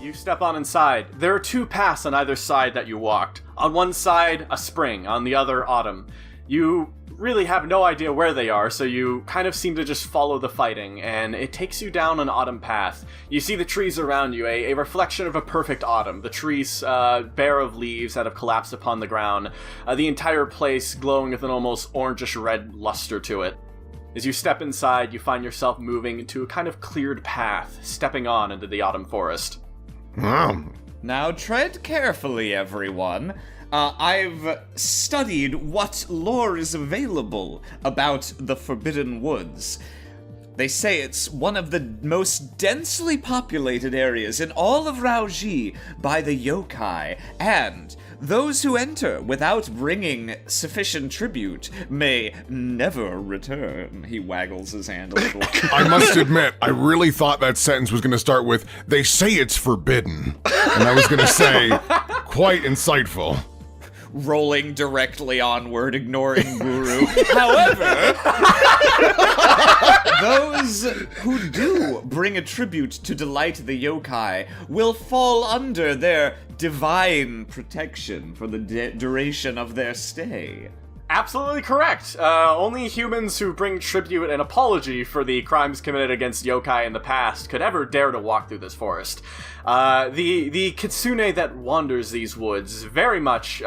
you step on inside. There are two paths on either side that you walked. On one side, a spring. On the other, autumn. You really have no idea where they are, so you kind of seem to just follow the fighting, and it takes you down an autumn path. You see the trees around you, a reflection of a perfect autumn. The trees bare of leaves that have collapsed upon the ground. The entire place glowing with an almost orangish-red luster to it. As you step inside, you find yourself moving into a kind of cleared path, stepping on into the autumn forest. Now tread carefully, everyone. I've studied what lore is available about the Forbidden Woods. They say it's one of the most densely populated areas in all of Raoji by the yokai, and those who enter without bringing sufficient tribute may never return. He waggles his hand a little. I must admit, I really thought that sentence was going to start with, they say it's forbidden. And I was going to say, quite insightful. Rolling directly onward, ignoring Guru. However, those who do bring a tribute to delight the yokai will fall under their divine protection for the duration of their stay. Absolutely correct. Only humans who bring tribute and apology for the crimes committed against yokai in the past could ever dare to walk through this forest. The kitsune that wanders these woods very much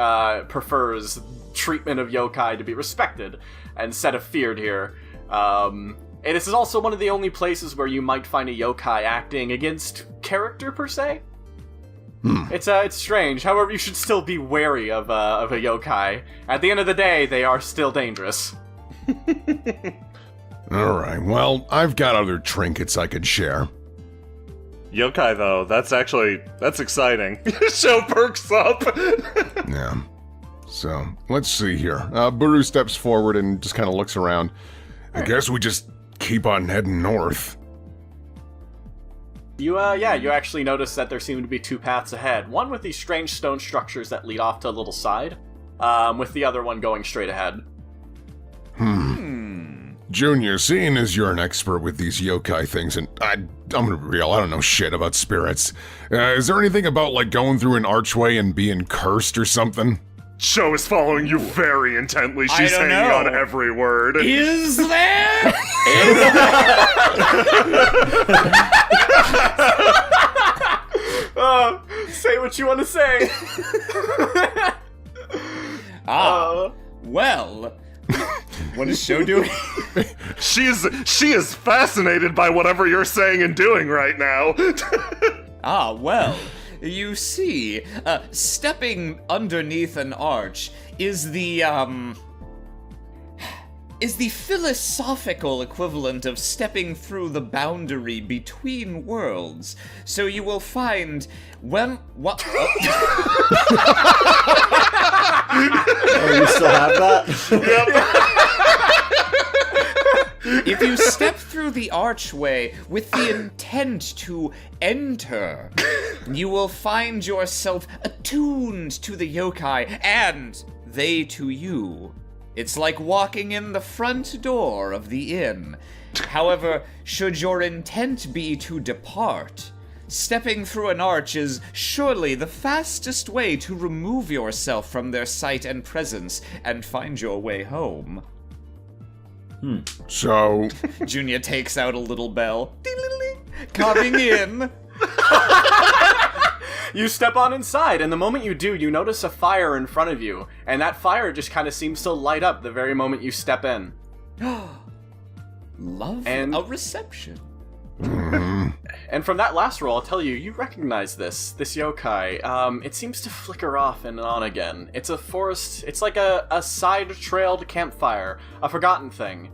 prefers treatment of yokai to be respected and instead of feared here. And this is also one of the only places where you might find a yokai acting against character per se. It's strange. However, you should still be wary of a yokai. At the end of the day, they are still dangerous. Alright, well, I've got other trinkets I could share. Yokai, though, that's exciting. Show perks up! Yeah. So, let's see here. Buru steps forward and just kind of looks around. I guess we just keep on heading north. You actually notice that there seem to be two paths ahead. One with these strange stone structures that lead off to a little side, with the other one going straight ahead. Junior, seeing as you're an expert with these yokai things, and I'm gonna be real, I don't know shit about spirits. Is there anything about, like, going through an archway and being cursed or something? Show is following you very intently. She's hanging on every word. Is there? Say what you want to say. Well, what is Show doing? She is fascinated by whatever you're saying and doing right now. Well, you see, stepping underneath an arch is the philosophical equivalent of stepping through the boundary between worlds. So you will find what? Oh, you still have that? If you step through the archway with the intent to enter, you will find yourself attuned to the yokai, and they to you. It's like walking in the front door of the inn. However, should your intent be to depart, stepping through an arch is surely the fastest way to remove yourself from their sight and presence and find your way home. So... Junior takes out a little bell. Ding-ling-ling. Coming in. You step on inside, and the moment you do, you notice a fire in front of you, and that fire just kind of seems to light up the very moment you step in. Love And- a reception. And from that last roll, I'll tell you, you recognize this yokai. It seems to flicker off and on again. It's a forest, it's like a side-trailed campfire, a forgotten thing.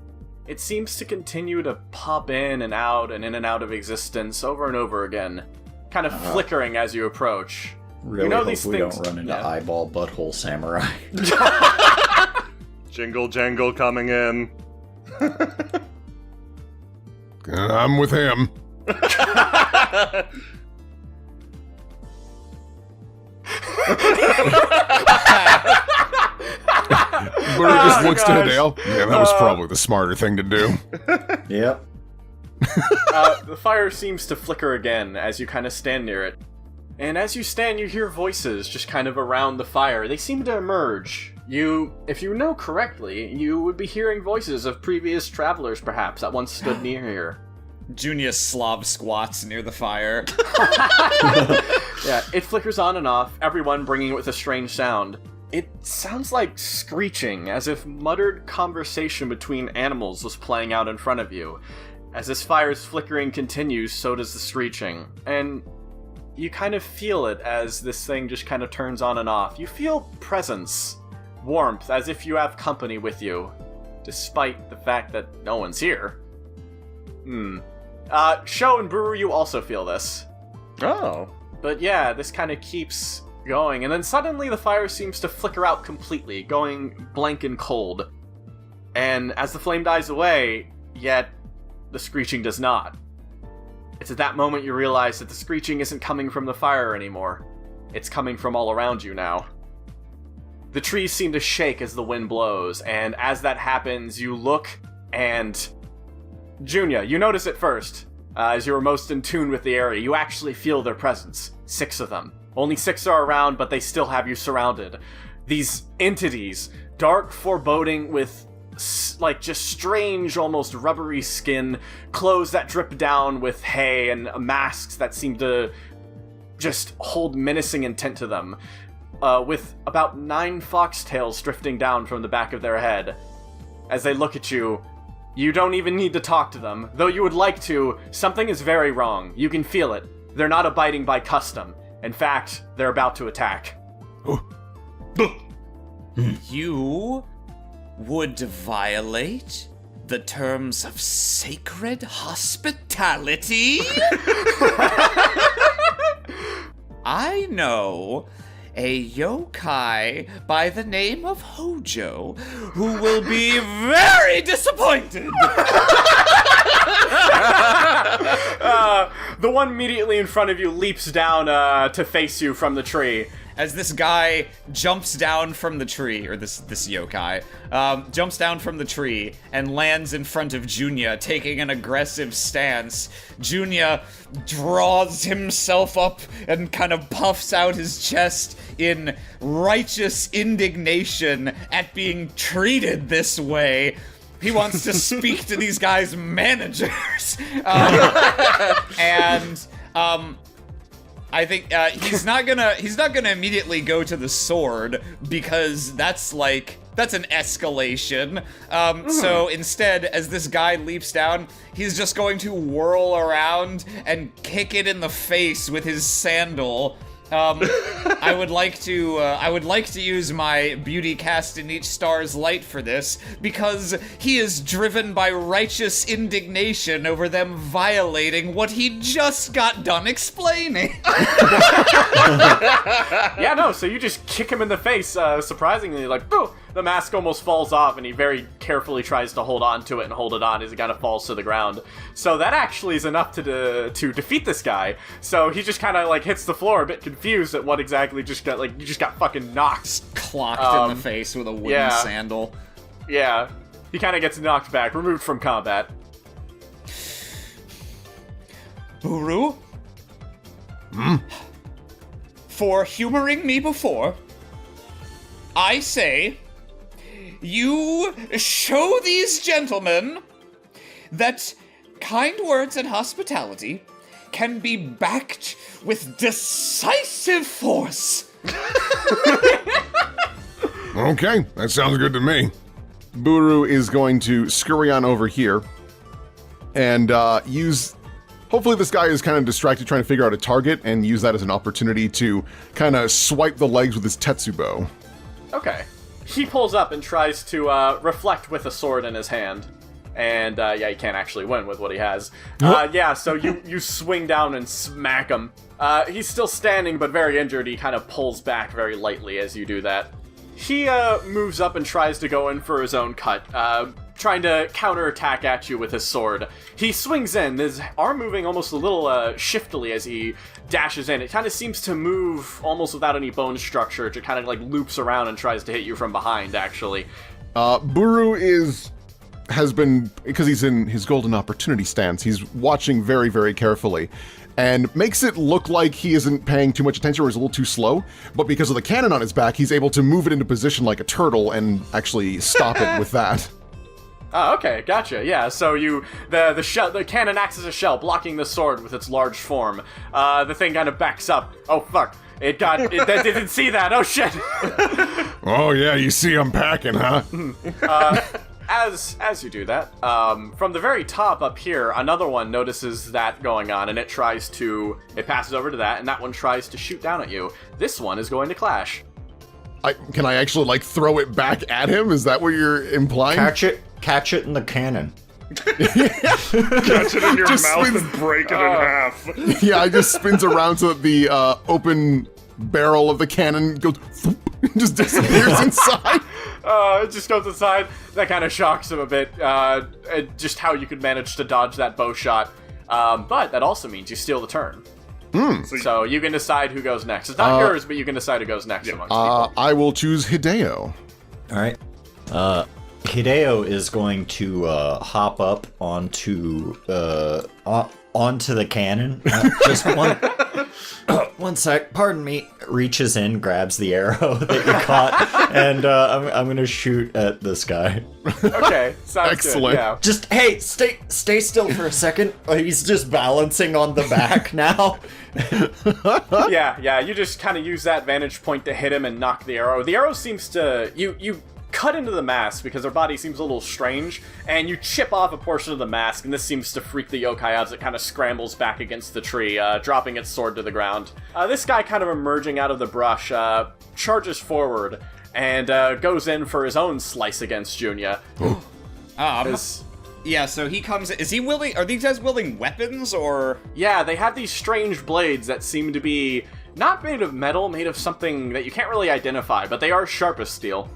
It seems to continue to pop in and out of existence over and over again, kind of flickering as you approach. Really you know hope these we things... don't run into Yeah. eyeball butthole samurai. Jingle jangle coming in. I'm with him. Buru just looks to Hideo. Yeah, that was probably the smarter thing to do. Yep. The fire seems to flicker again as you kind of stand near it. And as you stand, you hear voices just kind of around the fire. They seem to emerge. If you know correctly, you would be hearing voices of previous travelers, perhaps, that once stood near here. Junior Slav squats near the fire. Yeah, it flickers on and off, everyone bringing it with a strange sound. It sounds like screeching, as if muttered conversation between animals was playing out in front of you. As this fire's flickering continues, so does the screeching. And you kind of feel it as this thing just kind of turns on and off. You feel presence, warmth, as if you have company with you, despite the fact that no one's here. Sho and Buru, you also feel this. Oh. But yeah, this kind of keeps going, and then suddenly the fire seems to flicker out completely, going blank and cold. And as the flame dies away, yet the screeching does not. It's at that moment you realize that the screeching isn't coming from the fire anymore. It's coming from all around you now. The trees seem to shake as the wind blows, and as that happens, you look and... Junia, you notice it first. As you're most in tune with the area, you actually feel their presence. 6 of them. Only 6 are around, but they still have you surrounded. These entities, dark, foreboding, with just strange, almost rubbery skin, clothes that drip down with hay, and masks that seem to just hold menacing intent to them, with about 9 foxtails drifting down from the back of their head. As they look at you, you don't even need to talk to them. Though you would like to, something is very wrong. You can feel it. They're not abiding by custom. In fact, they're about to attack. You would violate the terms of sacred hospitality? I know a yokai by the name of Hojo who will be very disappointed. The one immediately in front of you leaps down to face you from the tree. As this guy jumps down from the tree, or this yokai, jumps down from the tree and lands in front of Junia, taking an aggressive stance. Junia draws himself up and kind of puffs out his chest in righteous indignation at being treated this way. He wants to speak to these guys' managers. I think he's not gonna immediately go to the sword, because that's an escalation. So instead, as this guy leaps down, he's just going to whirl around and kick it in the face with his sandal. I would like to use my beauty cast in each star's light for this, because he is driven by righteous indignation over them violating what he just got done explaining. Yeah, no, so you just kick him in the face, surprisingly, like, boo! The mask almost falls off, and he very carefully tries to hold on to it and hold it on as it kind of falls to the ground. So that actually is enough to defeat this guy. So he just kind of, hits the floor, a bit confused at what exactly you just got fucking knocked. Clocked in the face with a wooden sandal. Yeah. He kind of gets knocked back, removed from combat. Buru? For humoring me before, I say, you show these gentlemen that kind words and hospitality can be backed with decisive force. Okay, that sounds good to me. Buru is going to scurry on over here and use... Hopefully this guy is kind of distracted trying to figure out a target, and use that as an opportunity to kind of swipe the legs with his Tetsubo. Okay. He pulls up and tries to reflect with a sword in his hand. And, he can't actually win with what he has. So you swing down and smack him. He's still standing, but very injured. He kind of pulls back very lightly as you do that. He moves up and tries to go in for his own cut, trying to counterattack at you with his sword. He swings in, his arm moving almost a little shiftily as he dashes in. It kind of seems to move almost without any bone structure. It kind of loops around and tries to hit you from behind, actually. Buru is has been, because he's in his golden opportunity stance, he's watching very, very carefully, and makes it look like he isn't paying too much attention or is a little too slow, but because of the cannon on his back, he's able to move it into position like a turtle and actually stop it with that. Oh, okay, gotcha. Yeah, so the cannon acts as a shell, blocking the sword with its large form. The thing kind of backs up. Oh fuck! It didn't see that. Oh shit! Oh yeah, you see I'm packing, huh? As you do that, from the very top up here, another one notices that going on, and it passes over to that, and that one tries to shoot down at you. This one is going to clash. Can I actually, like, throw it back at him? Is that what you're implying? Catch it in the cannon. Catch it in your Just mouth spins- and break it in half. Yeah, it just spins around so that the open barrel of the cannon goes, and just disappears inside. It just goes inside. That kind of shocks him a bit, just how you could manage to dodge that bow shot. But that also means you steal the turn. So you can decide who goes next. It's not yours, but you can decide who goes next amongst people. I will choose Hideo. All right. Hideo is going to hop up onto the cannon. Just one sec. Pardon me. Reaches in, grabs the arrow that you caught, and I'm gonna shoot at this guy. Okay, sounds Excellent. good. Yeah. Just hey, stay still for a second. He's just balancing on the back now. Yeah. You just kind of use that vantage point to hit him and knock the arrow. The arrow seems to you cut into the mask because their body seems a little strange, and you chip off a portion of the mask, and this seems to freak the yokai out as it kind of scrambles back against the tree, dropping its sword to the ground. This guy, kind of emerging out of the brush, charges forward and goes in for his own slice against Junya. Yeah, so he comes. Is he wielding? Are these guys wielding weapons or? Yeah, they have these strange blades that seem to be not made of metal, made of something that you can't really identify, but they are sharp as steel.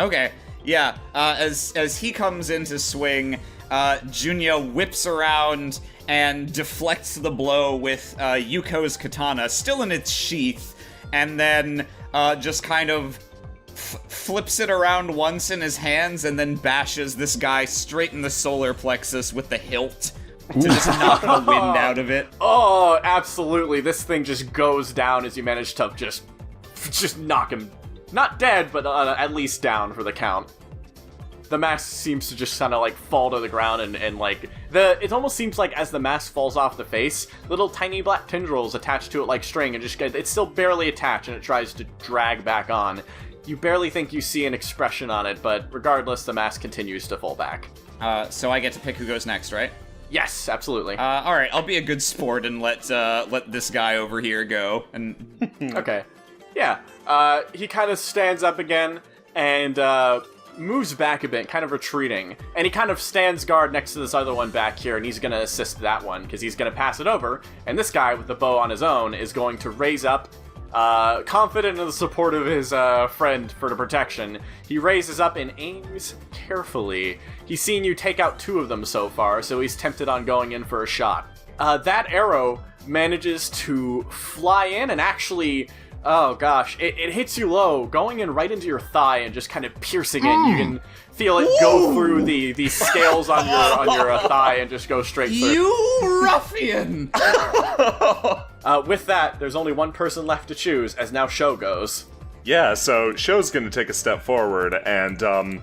Okay, yeah. As he comes in to swing, Junya whips around and deflects the blow with Yuko's katana, still in its sheath, and then just kind of flips it around once in his hands and then bashes this guy straight in the solar plexus with the hilt to just knock the wind out of it. Oh, absolutely. This thing just goes down as you manage to just knock him, not dead, but at least down for the count. The mask seems to just kind of like fall to the ground and like it almost seems like as the mask falls off the face, little tiny black tendrils attached to it like string, and it's still barely attached, and it tries to drag back on. You barely think you see an expression on it, but regardless, the mask continues to fall back. So I get to pick who goes next, right? Yes, absolutely. All right, I'll be a good sport and let this guy over here go. And Okay. Yeah. He kind of stands up again and moves back a bit, kind of retreating. And he kind of stands guard next to this other one back here, and he's going to assist that one, because he's going to pass it over. And this guy with the bow on his own is going to raise up, confident in the support of his friend for the protection. He raises up and aims carefully. He's seen you take out 2 of them so far, so he's tempted on going in for a shot. That arrow manages to fly in and actually... Oh gosh, it hits you low, going in right into your thigh and just kind of piercing it. You can feel it go through the scales on your thigh and just go straight through. you ruffian! With that, there's only one person left to choose, as now Sho goes. Yeah, so Sho's gonna take a step forward, and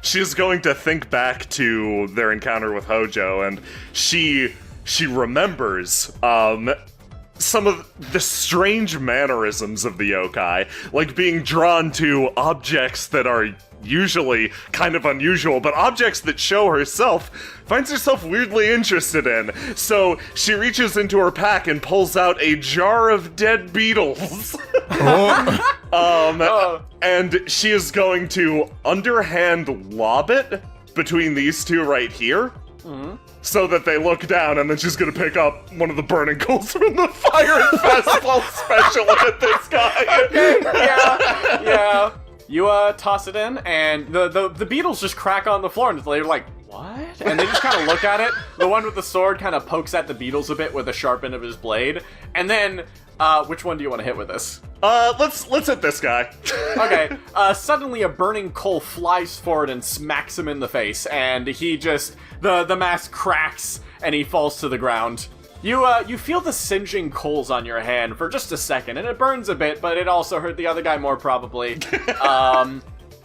she's going to think back to their encounter with Hojo, and she remembers some of the strange mannerisms of the yokai, like being drawn to objects that are usually kind of unusual, but objects that Sho herself finds herself weirdly interested in. So she reaches into her pack and pulls out a jar of dead beetles. And she is going to underhand lob it between these 2 right here. So that they look down, and then she's gonna pick up one of the burning coals from the fire and fastball special at this guy. Okay, yeah. You toss it in, and the beetles just crack on the floor, and they're like, what? And they just kind of look at it. The one with the sword kind of pokes at the beetles a bit with the sharp end of his blade, and then Which one do you want to hit with this? Let's hit this guy. Okay, suddenly a burning coal flies forward and smacks him in the face, and he just, the mask cracks, and he falls to the ground. You feel the singeing coals on your hand for just a second, and it burns a bit, but it also hurt the other guy more probably.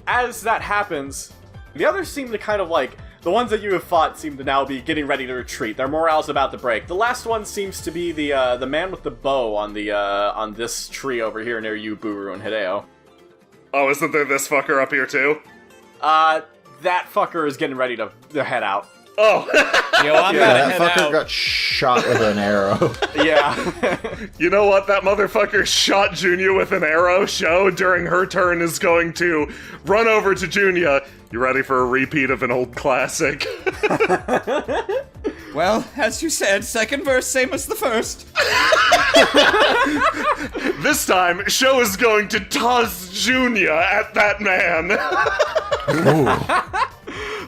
As that happens, the others seem to kind of like, the ones that you have fought seem to now be getting ready to retreat. Their morale's about to break. The last one seems to be the man with the bow on the on this tree over here near you, Buru and Hideo. Oh, isn't there this fucker up here too? That fucker is getting ready to head out. Oh. Yo, I'm Yeah, gonna that head fucker out. got shot with an arrow. Yeah. You know what? That motherfucker shot Junia with an arrow. Sho, during her turn, is going to run over to Junia. You ready for a repeat of an old classic? Well, as you said, second verse, same as the first. This time, Sho is going to toss Junia at that man.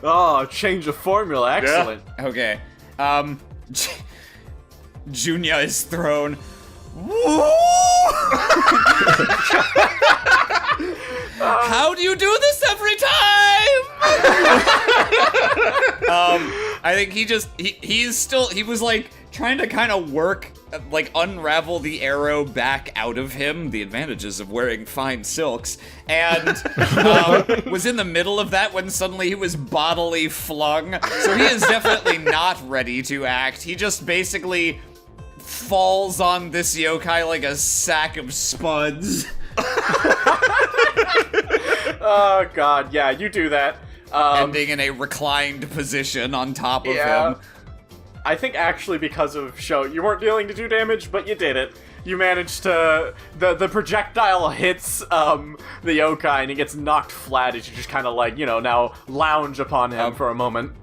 Oh, change of formula. Excellent. Okay. Junia is thrown. How do you do this every time? I think he was like trying to kind of work, like unravel the arrow back out of him, the advantages of wearing fine silks, and was in the middle of that when suddenly he was bodily flung. So he is definitely not ready to act. He just basically falls on this yokai like a sack of spuds. Oh god, yeah, you do that. Ending in a reclined position on top of him. I think actually because of Sho, you weren't dealing to do damage, but you did it. You managed to... The projectile hits the yokai and he gets knocked flat as you just kind of like, now lounge upon him for a moment.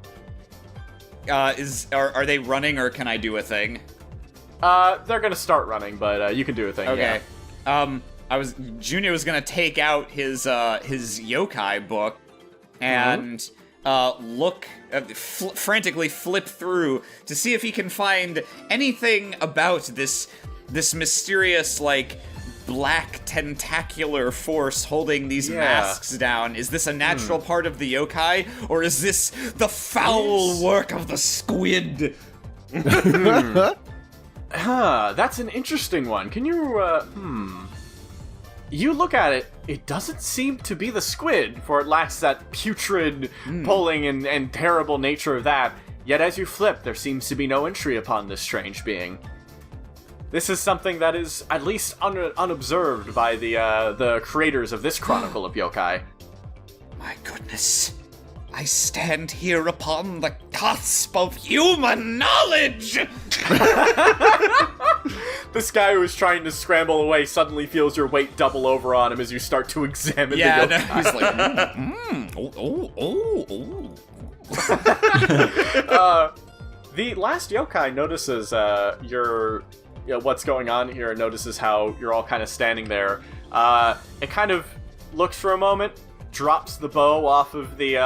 Are they running or can I do a thing? They're gonna start running, but you can do a thing, Okay. yeah. Junior was gonna take out his yokai book and frantically flip through to see if he can find anything about this mysterious, like, black tentacular force holding these masks down. Is this a natural part of the yokai, or is this the foul work of the squid? That's an interesting one. Can you, You look at it, it doesn't seem to be the squid, for it lacks that putrid, pulling, and terrible nature of that. Yet as you flip, there seems to be no entry upon this strange being. This is something that is at least unobserved by the creators of this chronicle of yokai. My goodness. I stand here upon the cusp of human knowledge! This guy who was trying to scramble away suddenly feels your weight double over on him as you start to examine the yokai. No, he's like, The last yokai notices what's going on here and notices how you're all kind of standing there. It kind of looks for a moment, drops the bow off of the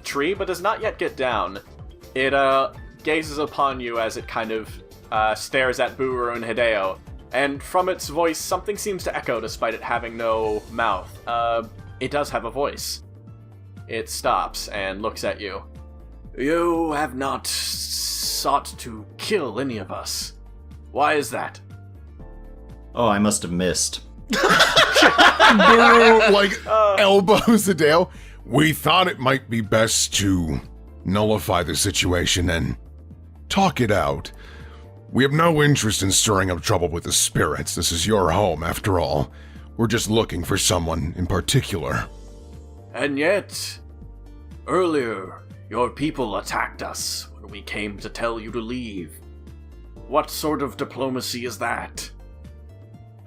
tree, but does not yet get down. It gazes upon you as it kind of stares at Buru and Hideo, and from its voice, something seems to echo despite it having no mouth. It does have a voice. It stops and looks at you. You have not sought to kill any of us. Why is that? Oh, I must have missed. Buru, elbows Hideo. We thought it might be best to nullify the situation and talk it out. We have no interest in stirring up trouble with the spirits. This is your home, after all. We're just looking for someone in particular. And yet, earlier, your people attacked us when we came to tell you to leave. What sort of diplomacy is that?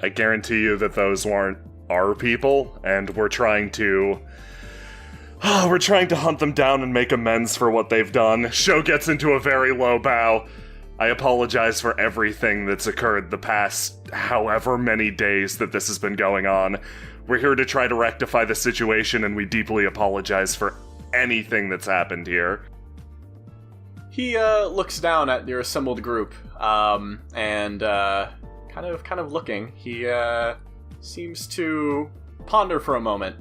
I guarantee you that those weren't our people, and we're trying to hunt them down and make amends for what they've done. Sho gets into a very low bow. I apologize for everything that's occurred the past however many days that this has been going on. We're here to try to rectify the situation, and we deeply apologize for anything that's happened here. He looks down at your assembled group, and kind kind of looking. He seems to ponder for a moment,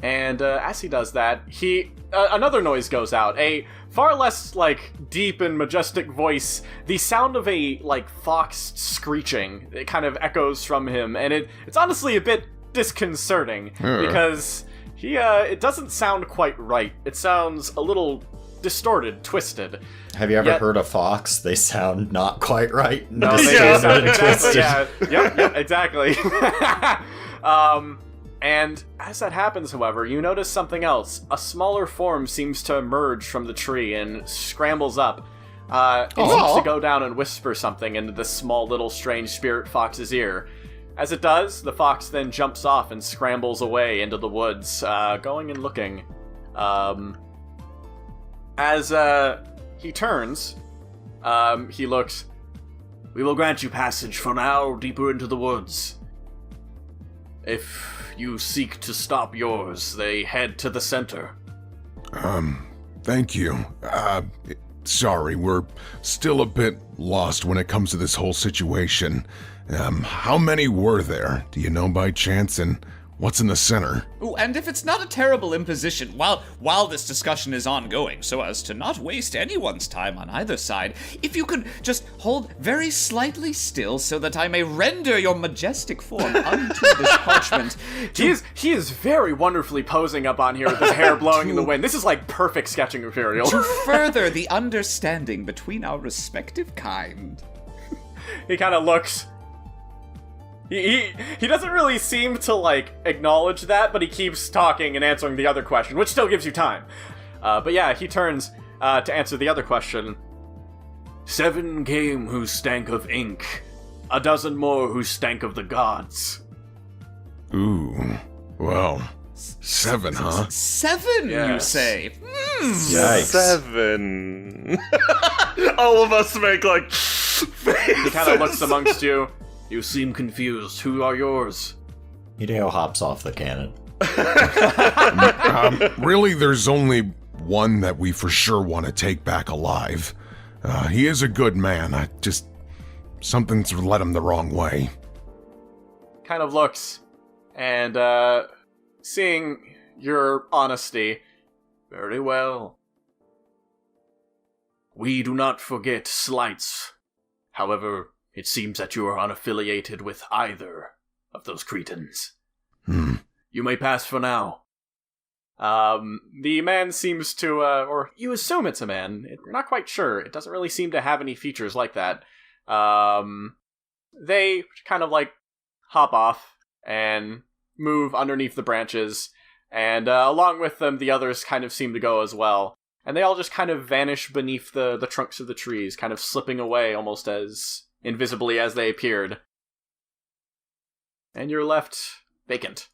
and as he does that, another noise goes out. A far less deep and majestic voice. The sound of a fox screeching. It kind of echoes from him, and it's honestly a bit disconcerting because it doesn't sound quite right. It sounds a little distorted, twisted. Have you ever heard a fox? They sound not quite right. No, Distorted they sound and exactly. twisted. Yeah. Yep, exactly. And as that happens, however, you notice something else. A smaller form seems to emerge from the tree and scrambles up. It seems to go down and whisper something into this small little strange spirit fox's ear. As it does, the fox then jumps off and scrambles away into the woods, going and looking. As he turns, he looks. "We will grant you passage for now deeper into the woods. If you seek to stop yours, they head to the center." Thank you. Sorry, we're still a bit lost when it comes to this whole situation. How many were there? Do you know by chance? And what's in the center? Ooh, and if it's not a terrible imposition, while this discussion is ongoing, so as to not waste anyone's time on either side, if you could just hold very slightly still so that I may render your majestic form unto this parchment. He is very wonderfully posing up on here with his hair blowing in the wind. This is perfect sketching material. To further the understanding between our respective kind. He kind of looks. He doesn't really seem to, acknowledge that, but he keeps talking and answering the other question, which still gives you time. But yeah, he turns to answer the other question. 7 came who stank of ink, a dozen more who stank of the gods. Ooh, well, 7, huh? 7, Yes. you say? Yikes. 7. All of us make faces. He kind of looks amongst you. You seem confused. Who are yours? Hideo hops off the cannon. Really, there's only one that we for sure want to take back alive. He is a good man. Something's led him the wrong way. Kind of looks, and seeing your honesty, very well. We do not forget slights. However, it seems that you are unaffiliated with either of those cretins. You may pass for now. The man seems to, or you assume it's a man. You're not quite sure. It doesn't really seem to have any features like that. They kind of hop off and move underneath the branches, and along with them, the others kind of seem to go as well. And they all just kind of vanish beneath the trunks of the trees, kind of slipping away almost as invisibly as they appeared. And you're left vacant.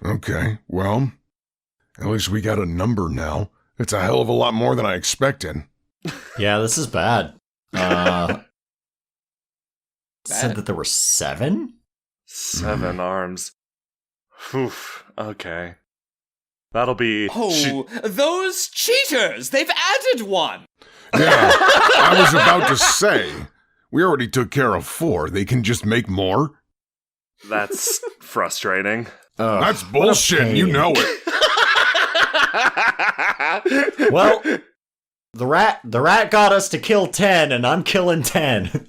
Okay, well, at least we got a number now. It's a hell of a lot more than I expected. Yeah, this is bad. Said that there were 7? 7 arms. Whew, okay. That'll be... Oh, those cheaters! They've added one! Yeah, I was about to say, we already took care of 4. They can just make more? That's frustrating. That's bullshit, you know it. Well, the rat got us to kill 10, and I'm killing 10.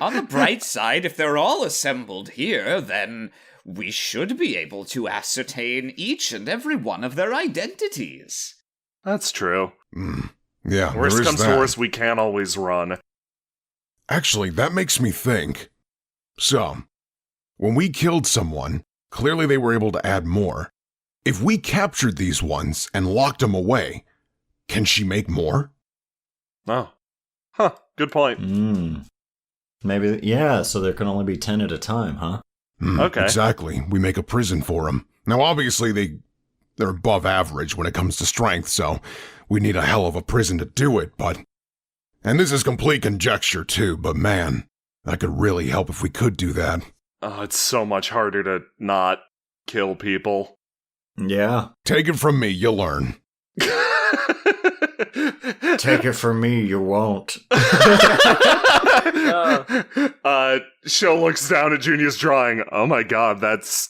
On the bright side, if they're all assembled here, then we should be able to ascertain each and every one of their identities. That's true. Yeah, Worst there is comes to that. worst, we can always run. Actually, that makes me think. So, when we killed someone, clearly they were able to add more. If we captured these ones and locked them away, can she make more? Oh. Huh, good point. Maybe, yeah, so there can only be 10 at a time, huh? Okay. Exactly. We make a prison for them. Now, obviously, they're above average when it comes to strength, so we need a hell of a prison to do it, but... And this is complete conjecture, too, but man, that could really help if we could do that. Oh, it's so much harder to not kill people. Yeah. Take it from me, you'll learn. Take it from me, you won't. Sho looks down at Junior's drawing. Oh my god, that's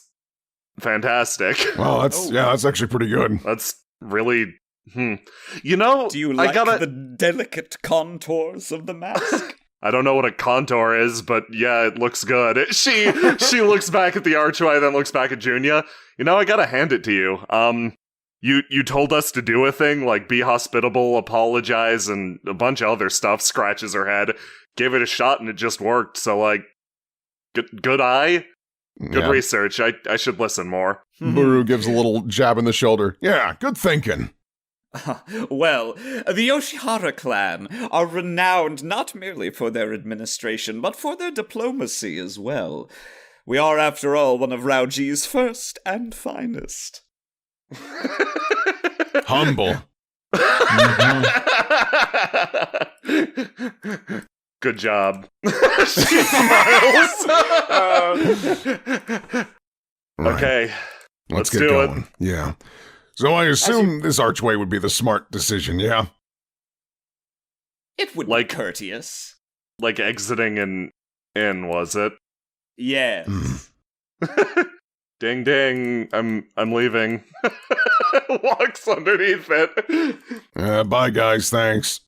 fantastic. Well, that's actually pretty good. That's really You know, Do you like I gotta. the delicate contours of the mask? I don't know what a contour is, but yeah, it looks good. She looks back at the archway, then looks back at Junia. You know, I gotta hand it to you. You told us to do a thing, like be hospitable, apologize, and a bunch of other stuff. Scratches her head. Gave it a shot, and it just worked. So, like, good eye, good research. I should listen more. Buru gives a little jab in the shoulder. Yeah, good thinking. Well, the Yoshihara clan are renowned not merely for their administration, but for their diplomacy as well. We are, after all, one of Raoji's first and finest. Humble. Good job. She smiles. Right. Okay, Let's get do going. it. Yeah. So I assume this archway would be the smart decision, yeah? It would Like- be courteous. Like exiting and in, was it? Yes. Ding ding, I'm leaving. Walks underneath it. Bye, guys, thanks.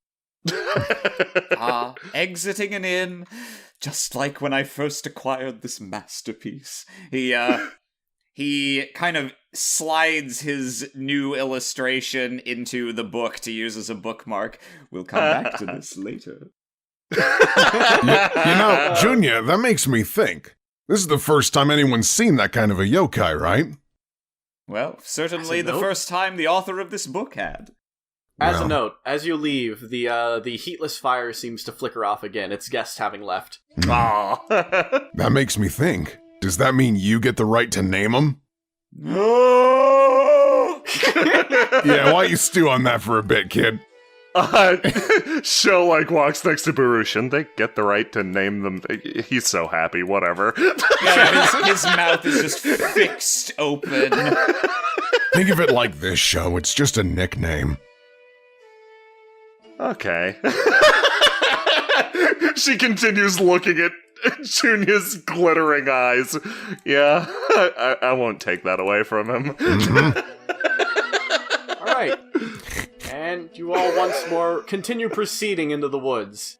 Exiting and in, just like when I first acquired this masterpiece. He kind of slides his new illustration into the book to use as a bookmark. We'll come back to this later. You know, Junya, that makes me think. This is the first time anyone's seen that kind of a yokai, right? Well, certainly As a the note? first time the author of this book had. As a Well. note, as you leave, the heatless fire seems to flicker off again, its guests having left. Aw. That makes me think. Does that mean you get the right to name them? Yeah, why don't you stew on that for a bit, kid? Sho, like, walks next to Buru. Shouldn't they get the right to name them? He's so happy, whatever. Yeah, his mouth is just fixed open. Think of it like this, Sho. It's just a nickname. Okay. She continues looking at Junia's glittering eyes. Yeah, I won't take that away from him. Alright. And you all once more continue proceeding into the woods.